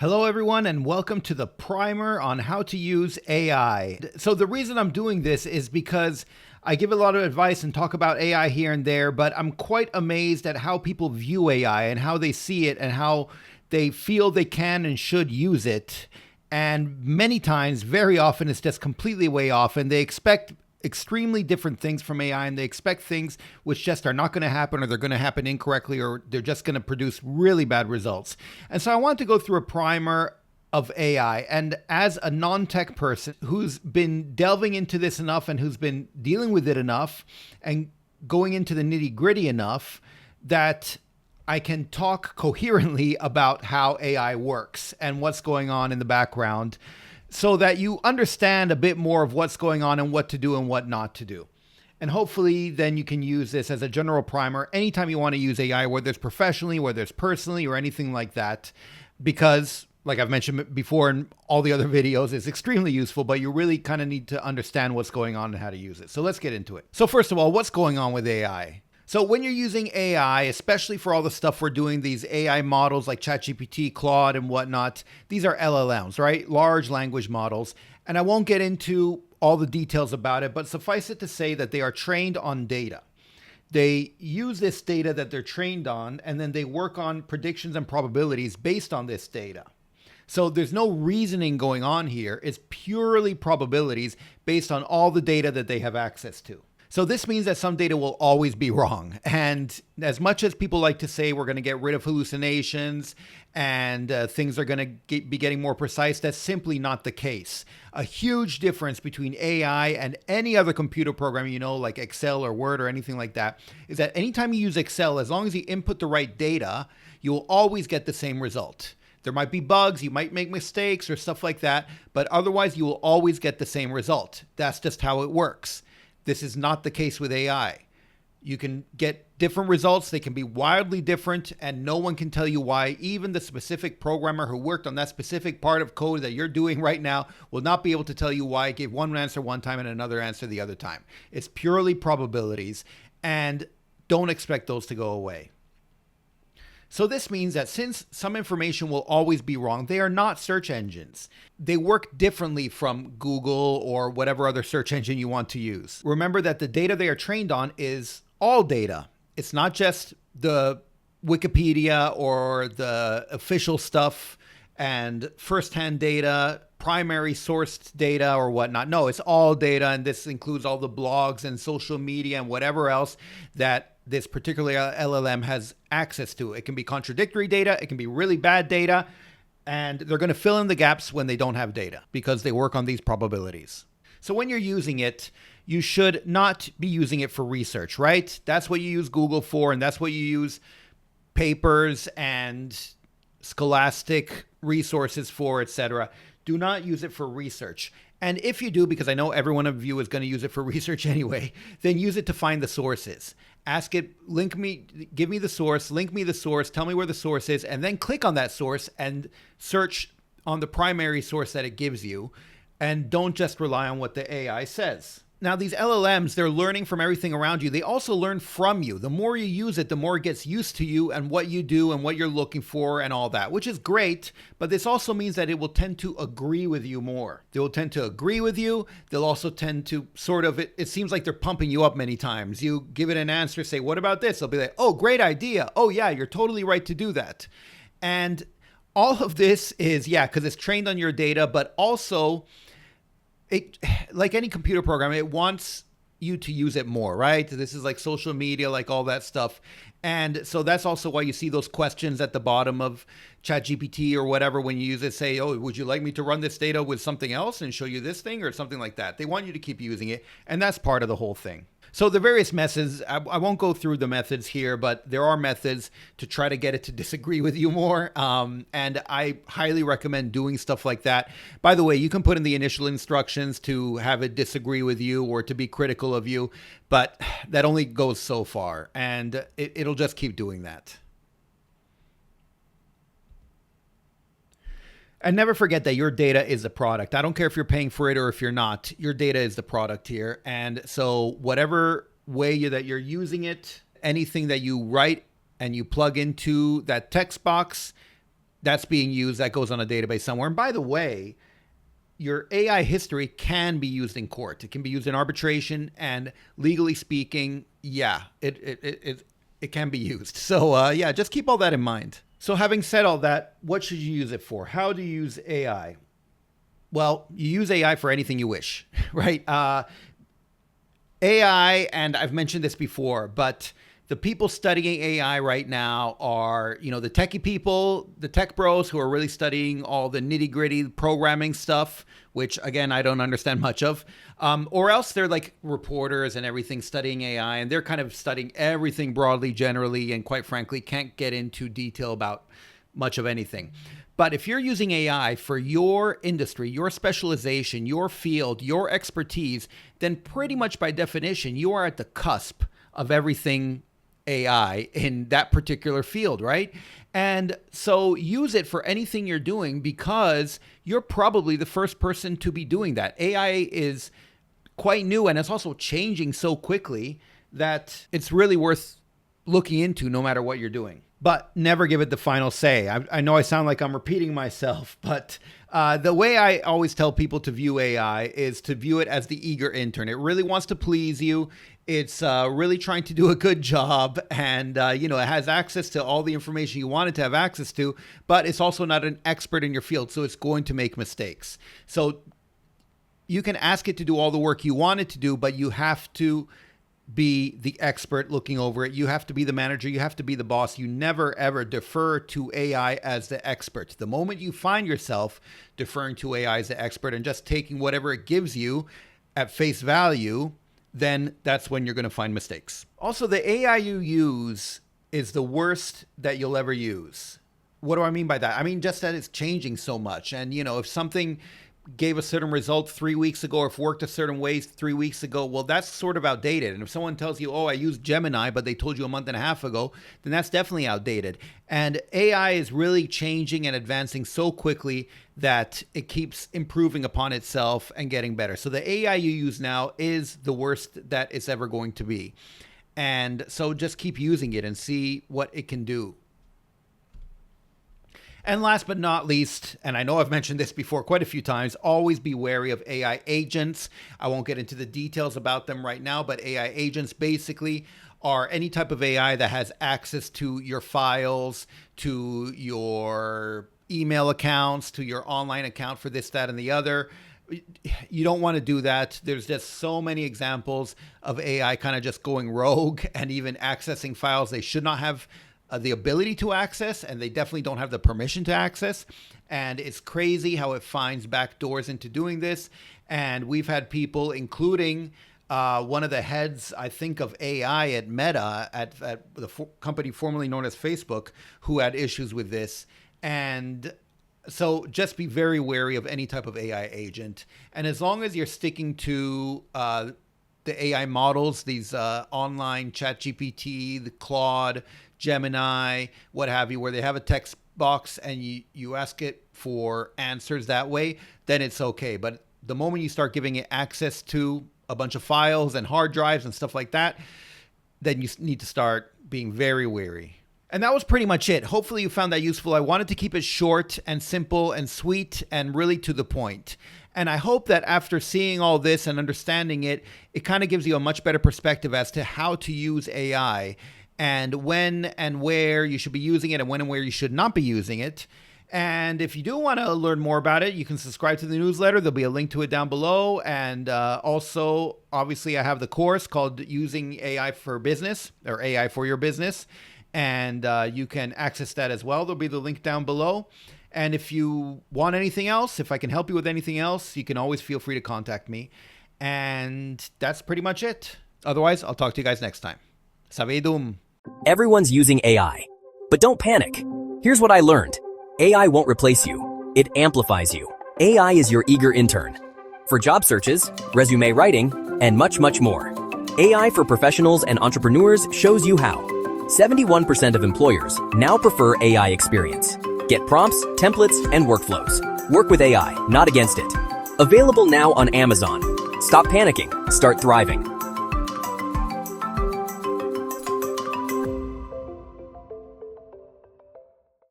Hello, everyone, and welcome to the primer on how to use AI. So the reason I'm doing this is because I give a lot of advice and talk about AI here and there, but I'm quite amazed at how people view AI and how they see it and how they feel they can and should use it. And many times, very often, it's just completely way off, and they expect extremely different things from AI, and they expect things which just are not going to happen, or they're going to happen incorrectly, or they're just going to produce really bad results. And so I want to go through a primer of AI. And as a non-tech person who's been delving into this enough and who's been dealing with it enough and going into the nitty-gritty enough that I can talk coherently about how AI works and what's going on in the background, so that you understand a bit more of what's going on and what to do and what not to do. And hopefully then you can use this as a general primer anytime you want to use AI, whether it's professionally, whether it's personally, or anything like that. Because, like I've mentioned before in all the other videos, it's extremely useful, but you really kind of need to understand what's going on and how to use it. So let's get into it. So first of all, what's going on with AI? So when you're using AI, especially for all the stuff we're doing, these AI models like ChatGPT, Claude, and whatnot, these are LLMs, right? Large language models. And I won't get into all the details about it, but suffice it to say that they are trained on data. They use this data that they're trained on, and then they work on predictions and probabilities based on this data. So there's no reasoning going on here. It's purely probabilities based on all the data that they have access to. So this means that some data will always be wrong. And as much as people like to say we're going to get rid of hallucinations and things are going to be getting more precise, that's simply not the case. A huge difference between AI and any other computer program, like Excel or Word or anything like that, is that anytime you use Excel, as long as you input the right data, you will always get the same result. There might be bugs, you might make mistakes or stuff like that, but otherwise you will always get the same result. That's just how it works. This is not the case with AI. You can get different results. They can be wildly different, and no one can tell you why. Even the specific programmer who worked on that specific part of code that you're doing right now will not be able to tell you why it gave one answer one time and another answer the other time. It's purely probabilities, and don't expect those to go away. So this means that since some information will always be wrong, they are not search engines. They work differently from Google or whatever other search engine you want to use. Remember that the data they are trained on is all data. It's not just the Wikipedia or the official stuff and firsthand data, primary sourced data or whatnot. No, it's all data, and this includes all the blogs and social media and whatever else that this particular LLM has access to. It can be contradictory data, it can be really bad data, and they're going to fill in the gaps when they don't have data because they work on these probabilities. So when you're using it, you should not be using it for research, right? That's what you use Google for, and that's what you use papers and scholastic resources for, etc. Do not use it for research. And if you do, because I know every one of you is going to use it for research anyway, then use it to find the sources. Ask it, give me the source, link me the source, tell me where the source is, and then click on that source and search on the primary source that it gives you. And don't just rely on what the AI says. Now, these LLMs, they're learning from everything around you. They also learn from you. The more you use it, the more it gets used to you and what you do and what you're looking for and all that, which is great. But this also means that it will tend to agree with you more. They will tend to agree with you. They'll also tend to it seems like they're pumping you up many times. You give it an answer, say, what about this? They'll be like, oh, great idea. Oh, yeah, you're totally right to do that. And all of this is, because it's trained on your data, but also it, like any computer program, it wants you to use it more, right? This is like social media, like all that stuff. And so that's also why you see those questions at the bottom of ChatGPT or whatever when you use it, say, oh, would you like me to run this data with something else and show you this thing or something like that? They want you to keep using it. And that's part of the whole thing. So the various methods, I won't go through the methods here, but there are methods to try to get it to disagree with you more. And I highly recommend doing stuff like that. By the way, you can put in the initial instructions to have it disagree with you or to be critical of you, but that only goes so far, and it'll just keep doing that. And never forget that your data is a product. I don't care if you're paying for it or if you're not. Your data is the product here. And so whatever way that you're using it, anything that you write and you plug into that text box, that's being used, that goes on a database somewhere. And by the way, your AI history can be used in court. It can be used in arbitration, and legally speaking, yeah, it can be used. So yeah, just keep all that in mind. So having said all that, what should you use it for? How do you use AI? Well, you use AI for anything you wish, right? AI, and I've mentioned this before, but the people studying AI right now are, the techie people, the tech bros who are really studying all the nitty gritty programming stuff, which again, I don't understand much of. Or else they're like reporters and everything studying AI, and they're kind of studying everything broadly, generally, and quite frankly, can't get into detail about much of anything. But if you're using AI for your industry, your specialization, your field, your expertise, then pretty much by definition, you are at the cusp of everything AI in that particular field, right? And so use it for anything you're doing, because you're probably the first person to be doing that. AI is quite new, and it's also changing so quickly that it's really worth looking into no matter what you're doing. But never give it the final say. I know I sound like I'm repeating myself, but the way I always tell people to view AI is to view it as the eager intern. It really wants to please you. It's really trying to do a good job, and it has access to all the information you want it to have access to, but it's also not an expert in your field, so it's going to make mistakes. So you can ask it to do all the work you want it to do, but you have to be the expert looking over it. You have to be the manager. You have to be the boss. You never, ever defer to AI as the expert. The moment you find yourself deferring to AI as the expert and just taking whatever it gives you at face value, then that's when you're going to find mistakes. Also, the AI you use is the worst that you'll ever use. What do I mean by that? I mean just that it's changing so much. And, if something gave a certain result 3 weeks ago, or if worked a certain way 3 weeks ago, well, that's sort of outdated. And if someone tells you, oh, I used Gemini, but they told you a month and a half ago, then that's definitely outdated. And AI is really changing and advancing so quickly that it keeps improving upon itself and getting better. So the AI you use now is the worst that it's ever going to be. And so just keep using it and see what it can do. And last but not least, and I know I've mentioned this before quite a few times, always be wary of AI agents. I won't get into the details about them right now, but AI agents basically are any type of AI that has access to your files, to your email accounts, to your online account for this, that, and the other. You don't want to do that. There's just so many examples of AI kind of just going rogue and even accessing files they should not have the ability to access, and they definitely don't have the permission to access. And it's crazy how it finds back doors into doing this. And we've had people, including one of the heads, I think, of AI at Meta, at the company formerly known as Facebook, who had issues with this. And so just be very wary of any type of AI agent. And as long as you're sticking to the AI models, these online ChatGPT, the Claude, Gemini, what have you, where they have a text box and you ask it for answers that way, then it's okay. But the moment you start giving it access to a bunch of files and hard drives and stuff like that, then you need to start being very wary. And that was pretty much it. Hopefully you found that useful. I wanted to keep it short and simple and sweet and really to the point. And I hope that after seeing all this and understanding it, it kind of gives you a much better perspective as to how to use AI and when and where you should be using it and when and where you should not be using it. And if you do want to learn more about it, you can subscribe to the newsletter. There'll be a link to it down below. And also, obviously, I have the course called Using AI for Business, or AI for Your Business. And you can access that as well. There'll be the link down below. And if you want anything else, if I can help you with anything else, you can always feel free to contact me. And that's pretty much it. Otherwise, I'll talk to you guys next time. Savedum. Everyone's using AI, but don't panic. Here's what I learned. AI won't replace you. It amplifies you. AI is your eager intern. For job searches, resume writing, and much, much more. AI for professionals and entrepreneurs shows you how. 71% of employers now prefer AI experience. Get prompts, templates, and workflows. Work with AI, not against it. Available now on Amazon. Stop panicking. Start thriving.